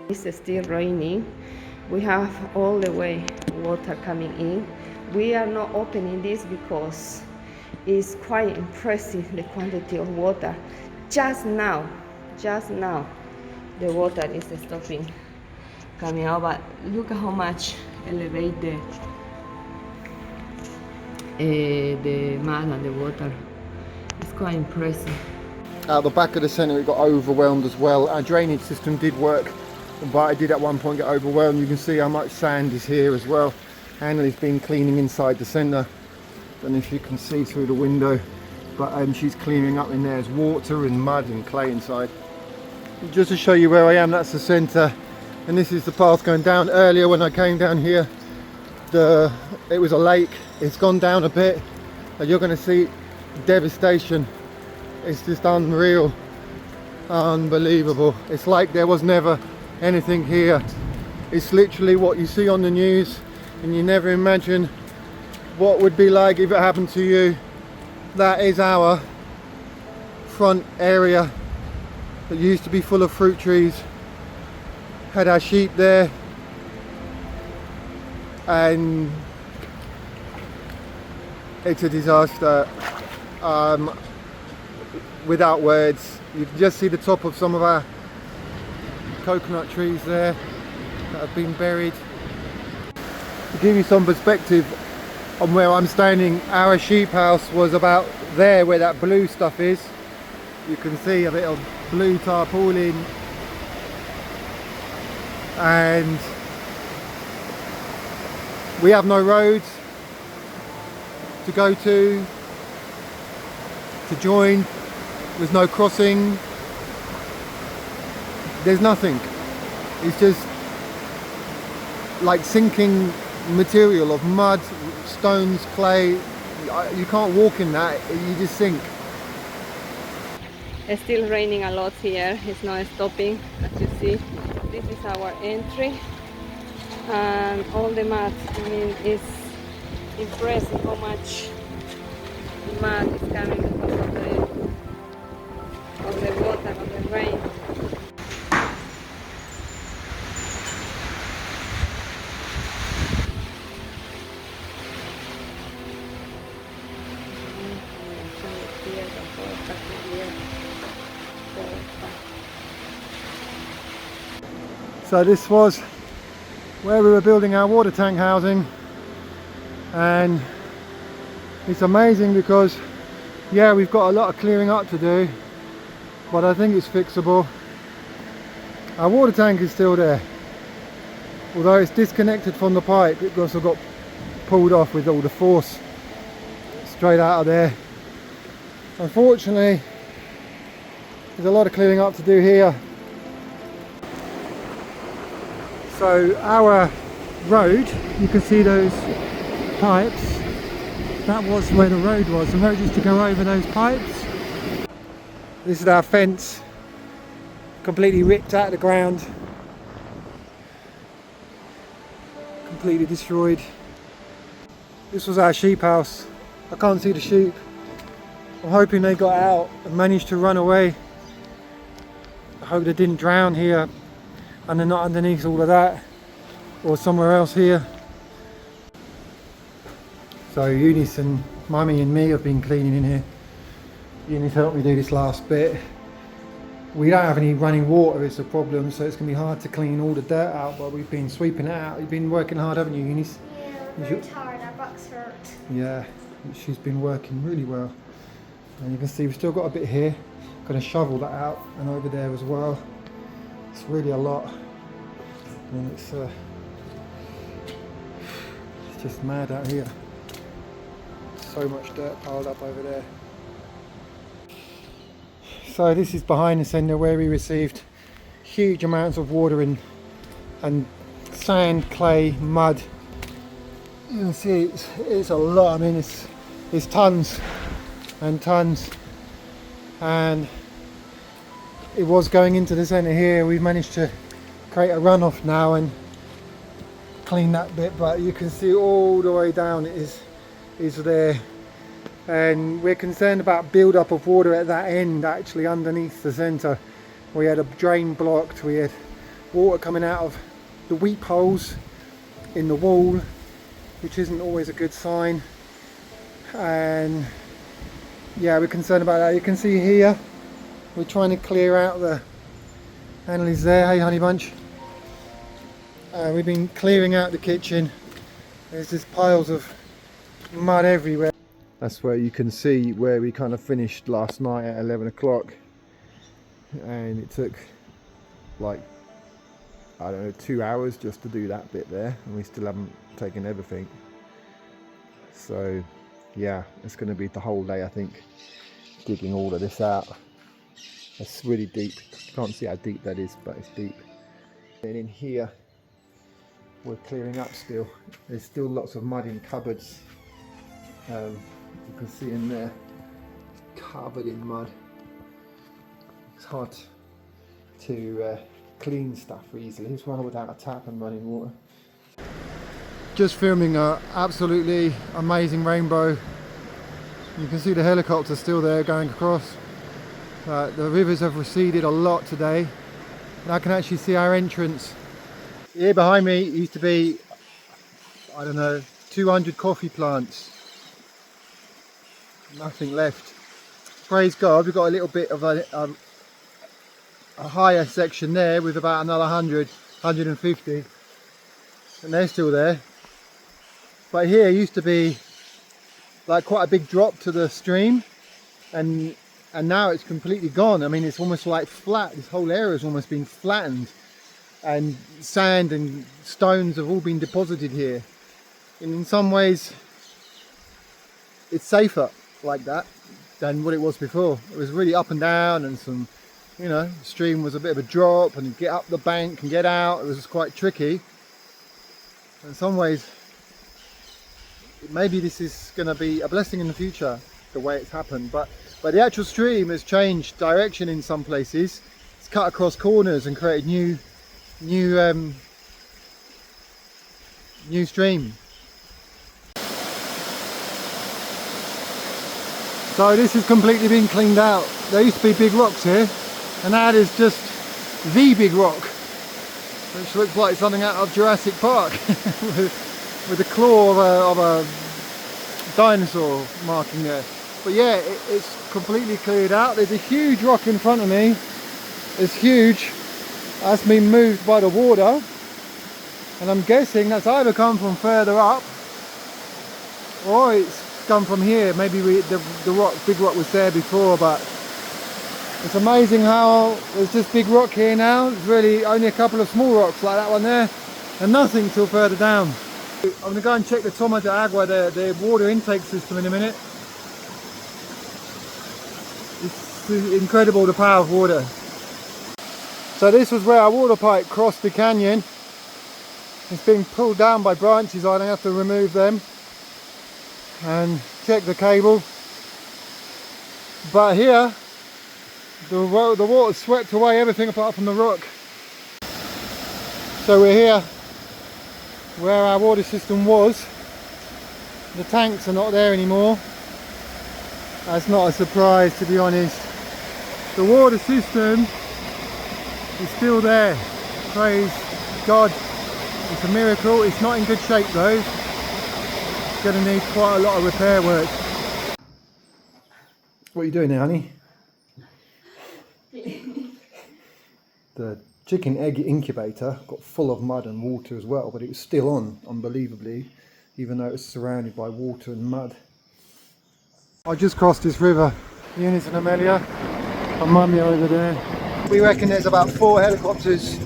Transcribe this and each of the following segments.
It's still raining. We have all the way water coming in. We are not opening this because it's quite impressive, the quantity of water. Just now, the water is stopping coming out, but look at how much elevated the mud and the water. It's quite impressive. Out the back of the centre it got overwhelmed as well. Our drainage system did work, but it did at one point get overwhelmed. You can see how much sand is here as well. Annalie's been cleaning inside the centre. Don't know if you can see through the window, but she's cleaning up in there. There's water and mud and clay inside. Just to show you where I am, that's the centre, and this is the path going down. Earlier when I came down here, it was a lake. It's gone down a bit, and you're going to see devastation. It's just unreal, unbelievable. It's like there was never anything here. It's literally what you see on the news, and you never imagine what would be like if it happened to you. That is our front area that used to be full of fruit trees. Had our sheep there, and it's a disaster. Without words. You can just see the top of some of our coconut trees there that have been buried. To give you some perspective on where I'm standing, our sheep house was about there where that blue stuff is. You can see a bit of blue tarpaulin, and we have no roads to go to join. There's no crossing, there's nothing. It's just like sinking material of mud, stones, clay. You can't walk in that, you just sink. It's still raining a lot here. It's not stopping, as you see. This is our entry, and all the mud. I mean, it's impressive how much mud is coming because of the water, of the rain. So this was where we were building our water tank housing, and it's amazing because yeah, we've got a lot of clearing up to do, but I think it's fixable. Our water tank is still there, although it's disconnected from the pipe. It also got pulled off with all the force straight out of there. Unfortunately, there's a lot of clearing up to do here. So our road, you can see those pipes. That was where the road was. The road used to go over those pipes. This is our fence, completely ripped out of the ground, completely destroyed. This was our sheep house. I can't see the sheep. I'm hoping they got out and managed to run away. I hope they didn't drown here and they're not underneath all of that or somewhere else here. So Eunice and Mummy and me have been cleaning in here. Eunice helped me do this last bit. We don't have any running water, it's a problem, so it's going to be hard to clean all the dirt out, but we've been sweeping it out. You've been working hard, haven't you, Eunice? Yeah, I'm very tired, our backs hurt. Yeah, she's been working really well. And you can see we've still got a bit here. Going to shovel that out and over there as well. It's really a lot. And it's just mad out here. So much dirt piled up over there. So this is behind the centre where we received huge amounts of water and sand, clay, mud. You can see it's a lot. I mean it's tons and tons, and it was going into the centre here. We've managed to create a runoff now and clean that bit, but you can see all the way down it is there. And we're concerned about build up of water at that end, actually underneath the centre. We had a drain blocked, we had water coming out of the weep holes in the wall, which isn't always a good sign. And yeah, we're concerned about that. You can see here we're trying to clear out the Annalise there. Hey honey bunch. We've been clearing out the kitchen. There's just piles of mud everywhere. That's where you can see where we kind of finished last night at 11 o'clock, and it took like, I don't know, 2 hours just to do that bit there, and we still haven't taken everything. So yeah, it's going to be the whole day, I think, digging all of this out. It's really deep. You can't see how deep that is, but it's deep. And in here we're clearing up still. There's still lots of mud in cupboards. You can see in there, covered in mud. It's hard to clean stuff easily. It's run without a tap and running water. Just filming an absolutely amazing rainbow. You can see the helicopter still there going across. The rivers have receded a lot today. And I can actually see our entrance. Here behind me used to be, I don't know, 200 coffee plants. Nothing left. Praise God, we've got a little bit of a higher section there with about another 100, 150, and they're still there. But here used to be like quite a big drop to the stream, and now it's completely gone. I mean, it's almost like flat. This whole area has almost been flattened, and sand and stones have all been deposited here. And in some ways it's safer like that than what it was before. It was really up and down, and some, you know, the stream was a bit of a drop, and get up the bank and get out, it was quite tricky. In some ways maybe this is going to be a blessing in the future, the way it's happened, but the actual stream has changed direction in some places. It's cut across corners and created new stream. So this has completely been cleaned out. There used to be big rocks here, and now there's just the big rock, which looks like something out of Jurassic Park with the claw of a dinosaur marking there. But yeah, it's completely cleared out. There's a huge rock in front of me. It's huge. That's been moved by the water, and I'm guessing that's either come from further up or it's come from here. Maybe the big rock was there before, but it's amazing how there's this big rock here now. It's really only a couple of small rocks like that one there, and nothing till further down. I'm going to go and check the Toma de Agua, the water intake system, in a minute. It's incredible, the power of water. So this was where our water pipe crossed the canyon. It's being pulled down by branches. I don't have to remove them and check the cable. But here the water swept away everything apart from the rock. So we're here where our water system was. The tanks are not there anymore. That's not a surprise, to be honest. The water system is still there. Praise God. It's a miracle. It's not in good shape though. It's going to need quite a lot of repair work. What are you doing now, honey? The chicken egg incubator got full of mud and water as well, but it was still on, unbelievably, even though it was surrounded by water and mud. I just crossed this river, Eunice and Amelia, and Mummy over there. We reckon there's about 4 helicopters.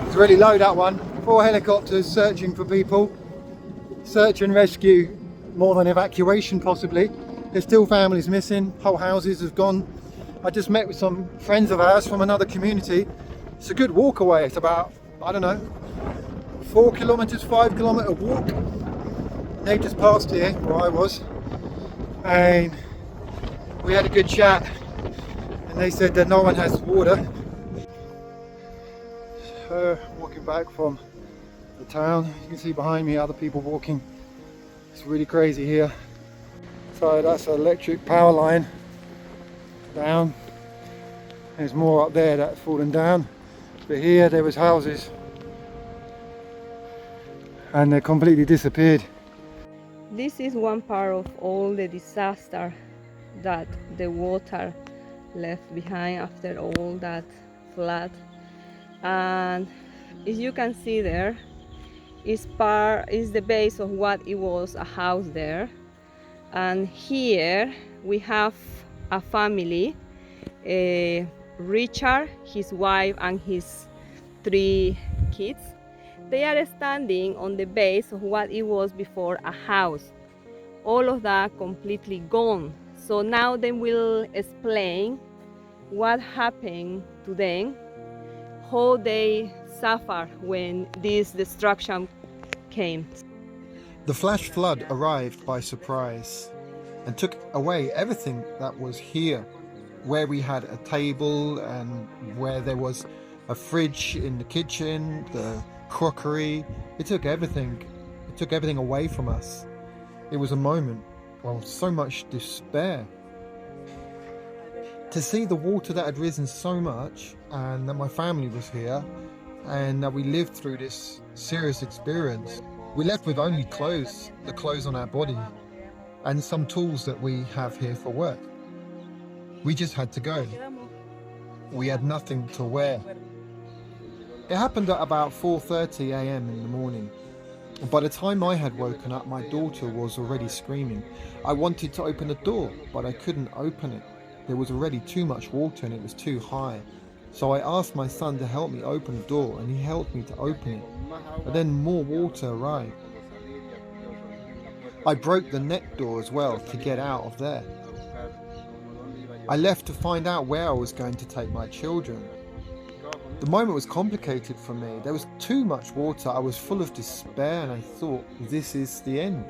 It's really low, that one. 4 helicopters searching for people. Search and rescue, more than evacuation possibly. There's still families missing, whole houses have gone. I just met with some friends of ours from another community. It's a good walk away. It's about, I don't know, 4 kilometres, 5 kilometre walk. They just passed here where I was, and we had a good chat, and they said that no one has water. Walking back from the town, you can see behind me other people walking. It's really crazy here. So that's an electric power line down, There's more up there that's fallen down, but here there was houses and they completely disappeared. This is one part of all the disaster that the water left behind after all that flood. And as you can see, there is the base of what it was a house there. And here we have a family, Richard, his wife, and his 3 kids. They are standing on the base of what it was before a house. All of that completely gone. So now they will explain what happened to them, how they suffered when this destruction came. The flash flood arrived by surprise and took away everything that was here, where we had a table and where there was a fridge in the kitchen, the crockery. It took everything. It took everything away from us. It was a moment of so much despair. To see the water that had risen so much, and that my family was here, and that we lived through this serious experience. We left with only clothes, the clothes on our body, and some tools that we have here for work. We just had to go. We had nothing to wear. It happened at about 4:30 a.m. in the morning. By the time I had woken up, my daughter was already screaming. I wanted to open the door, but I couldn't open it. There was already too much water and it was too high. So I asked my son to help me open the door, and he helped me to open it. But then more water arrived. I broke the net door as well to get out of there. I left to find out where I was going to take my children. The moment was complicated for me. There was too much water. I was full of despair and I thought, this is the end.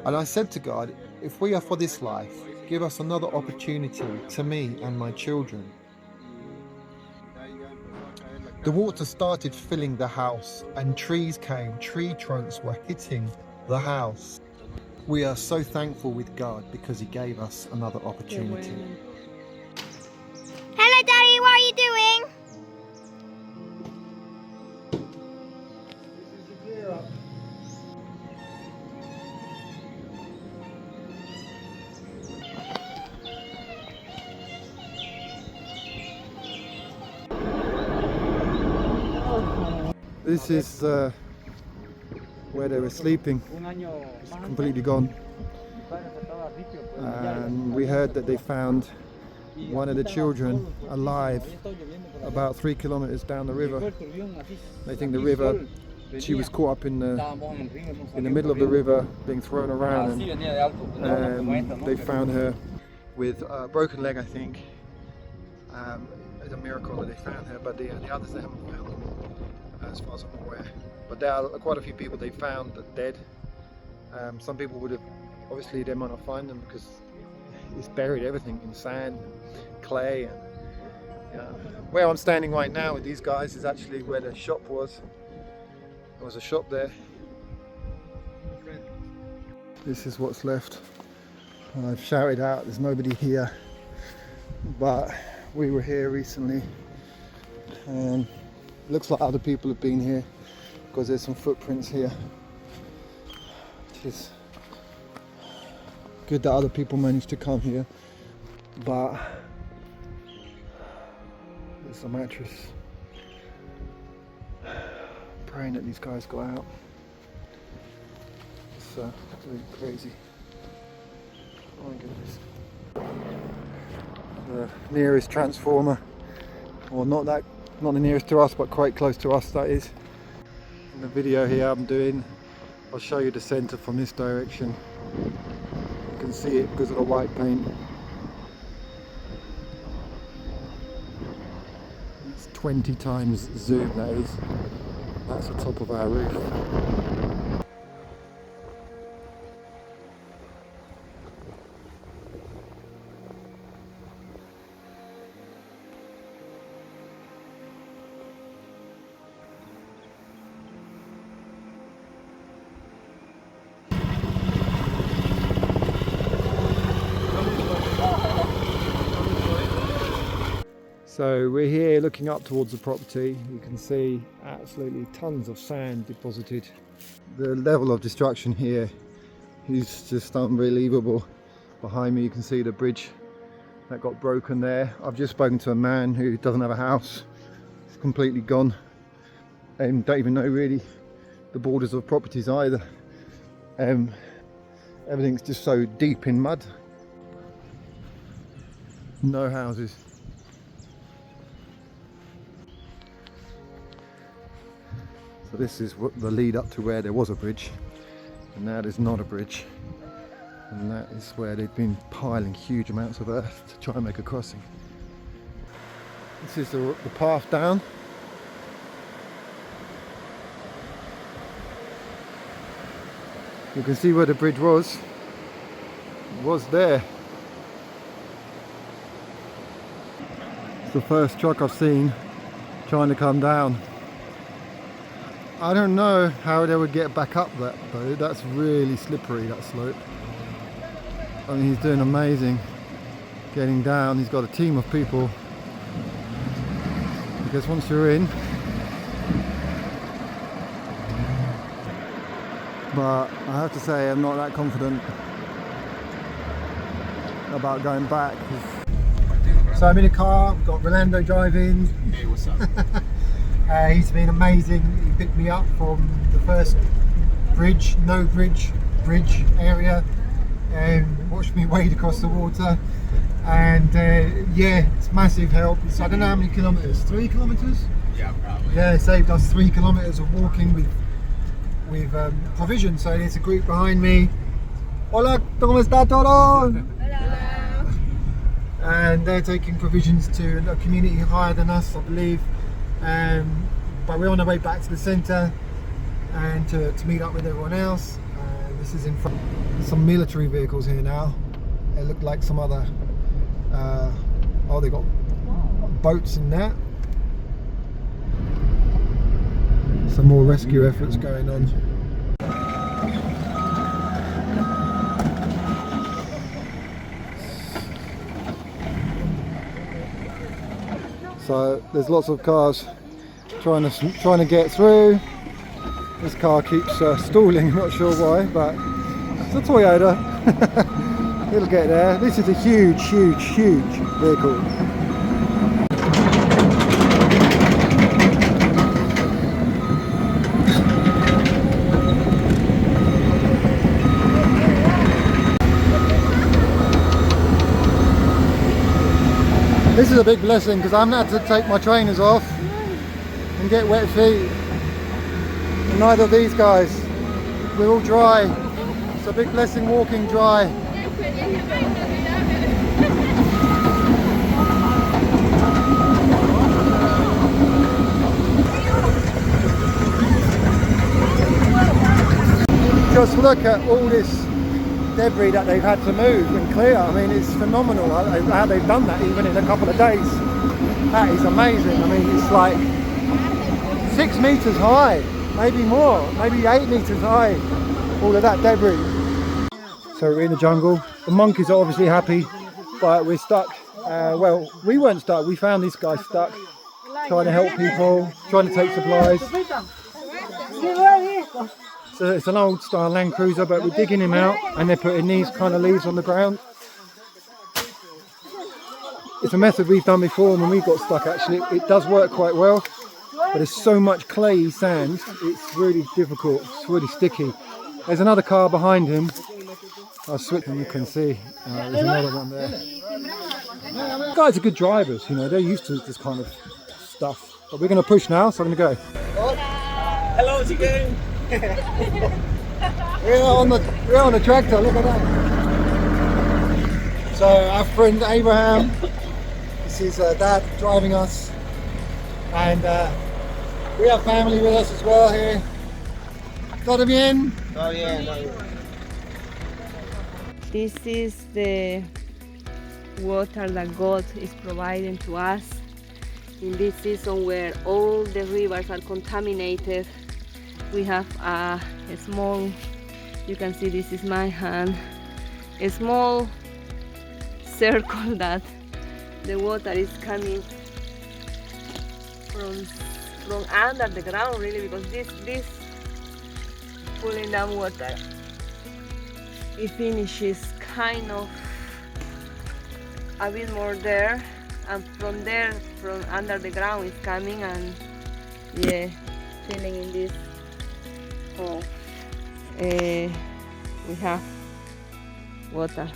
And I said to God, if we are for this life, give us another opportunity to me and my children. The water started filling the house and trees came. Tree trunks were hitting the house. We are so thankful with God because He gave us another opportunity. Hello, Daddy. What are you doing? This is where they were sleeping. It's completely gone. And we heard that they found one of the children alive about 3 kilometers down the river. They think the river, she was caught up in the middle of the river being thrown around, and they found her with a broken leg, I think. It's a miracle that they found her, but the others they haven't found them, as far as I'm aware. But there are quite a few people they found that dead. Some people would have, obviously they might not find them because it's buried everything in sand, clay, and where I'm standing right now with these guys is actually where the shop was. There was a shop there. This is what's left. I've shouted out, there's nobody here, but we were here recently and it looks like other people have been here because there's some footprints here, which is good that other people managed to come here. But there's a mattress. Praying that these guys go out. It's really crazy. Oh my goodness. The nearest transformer, or not the nearest to us, but quite close to us, that is. In the video here I'm doing, I'll show you the centre from this direction. You can see it because of the white paint. It's 20 times zoom, that is. That's the top of our roof. So we're here looking up towards the property. You can see absolutely tons of sand deposited. The level of destruction here is just unbelievable. Behind me you can see the bridge that got broken there. I've just spoken to a man who doesn't have a house. It's completely gone. And don't even know really the borders of properties either. Everything's just so deep in mud. No houses. So this is what the lead up to where there was a bridge, and now there's not a bridge, and that is where they've been piling huge amounts of earth to try and make a crossing. This is the path down. You can see where the bridge was. It was there. It's the first truck I've seen trying to come down. I don't know how they would get back up that though. That's really slippery, that slope. I mean, he's doing amazing getting down. He's got a team of people, because once you're in, but I have to say I'm not that confident about going back. So I'm in a car, we've got Rolando driving. Hey, what's up? He's been amazing. He picked me up from the first bridge area and watched me wade across the water. And yeah, it's massive help. I don't know how many kilometers, 3 kilometers? Yeah, probably. Yeah, it saved us 3 kilometers of walking with provisions. So there's a group behind me. Hola, ¿cómo está todo? Hello. And they're taking provisions to a community higher than us, I believe. But we're on our way back to the centre and to meet up with everyone else. This is in front. There's some military vehicles here now. They look like some other. Oh, they got boats in there. Some more rescue efforts going on. So there's lots of cars trying to get through. This car keeps stalling, not sure why, but it's a Toyota. It'll get there. This is a huge vehicle. This is a big blessing because I'm going to have to take my trainers off and get wet feet. And neither of these guys. We're all dry. It's a big blessing walking dry. Just look at all this debris that they've had to move and clear. I mean, it's phenomenal how they've done that even in a couple of days. That is amazing. I mean, it's like 6 meters high, maybe more, maybe 8 meters high, all of that debris. So we're in the jungle. The monkeys are obviously happy, but we're stuck. Well, we weren't stuck, we found this guy stuck, trying to help people, trying to take supplies. So it's an old style Land Cruiser, but we're digging him out and they're putting these kind of leaves on the ground. It's a method we've done before when we got stuck actually. It does work quite well, but there's so much clayey sand, it's really difficult, it's really sticky. There's another car behind him. I'll switch and you can see there's another one there. The guys are good drivers, you know, they're used to this kind of stuff. But we're going to push now, so I'm going to go. Hello, chicken. We're on the tractor, look at that. So our friend Abraham, this is Dad driving us, and we have family with us as well here. ¿Todo bien? Todo bien, todo bien. This is the water that God is providing to us in this season where all the rivers are contaminated. We have a small, you can see this is my hand, a small circle that the water is coming from under the ground, really, because this pulling down water, it finishes kind of a bit more there, and from there, from under the ground, it's coming and yeah, filling in this hole. We have water.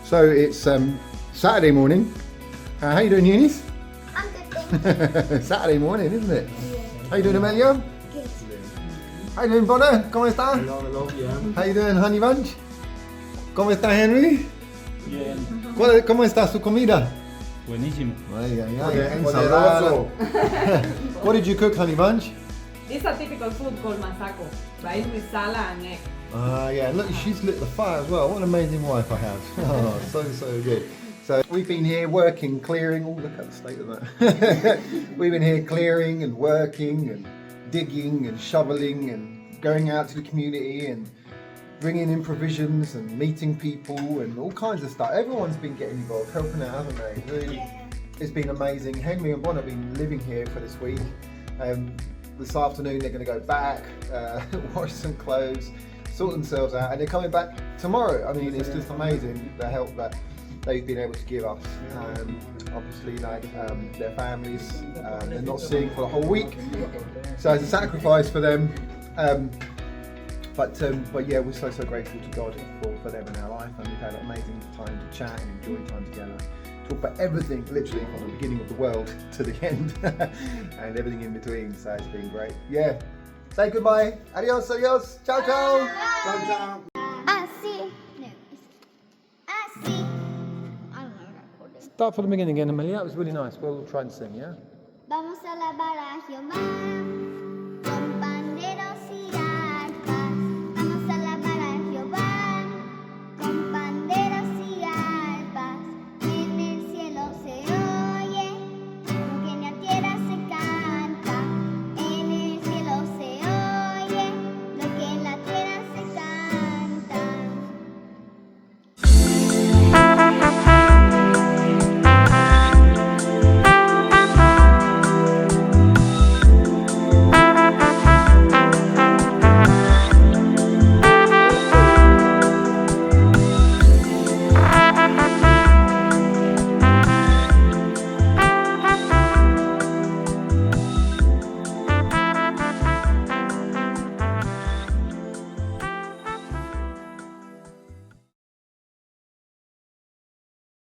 So it's Saturday morning. How you doing, Eunice? I'm good. Saturday morning, isn't it? How you doing, Amelia? Good. How you doing, Bonner? ¿Cómo está? Hello, yeah. How you doing, Honey Bunch? ¿Cómo está, Henry? Bien. ¿Cómo está su comida? Buenísimo. Ay, ay, ay, ensalada. What did you cook, Honey Bunch? This is a typical food called masaco, rice with salad and egg. Yeah, look, she's lit the fire as well. What an amazing wife I have. Oh, so good. So we've been here working, clearing. Oh, look at the state of that. We've been here clearing and working and digging and shoveling and going out to the community and bringing in provisions and meeting people and all kinds of stuff. Everyone's been getting involved, helping out, haven't they? Really, it's been amazing. Henry and Bon have been living here for this week. This afternoon they're going to go back, wash some clothes, sort themselves out, and they're coming back tomorrow. I mean, it's just amazing the help that they've been able to give us. Obviously, like their families, they're not seeing for the whole week, so it's a sacrifice for them. But yeah, we're so grateful to God for them in our life, and we've had an amazing time to chat and enjoy time together. Talk about everything, literally from the beginning of the world to the end, and everything in between. So it's been great. Yeah. Say goodbye. Adios, adios. Ciao, ciao. Ciao, ciao. Así. No. Así. I don't know how to call it. Start from the beginning again, Amelia. That was really nice. We'll try and sing, yeah? Vamos a alabar a Jehová.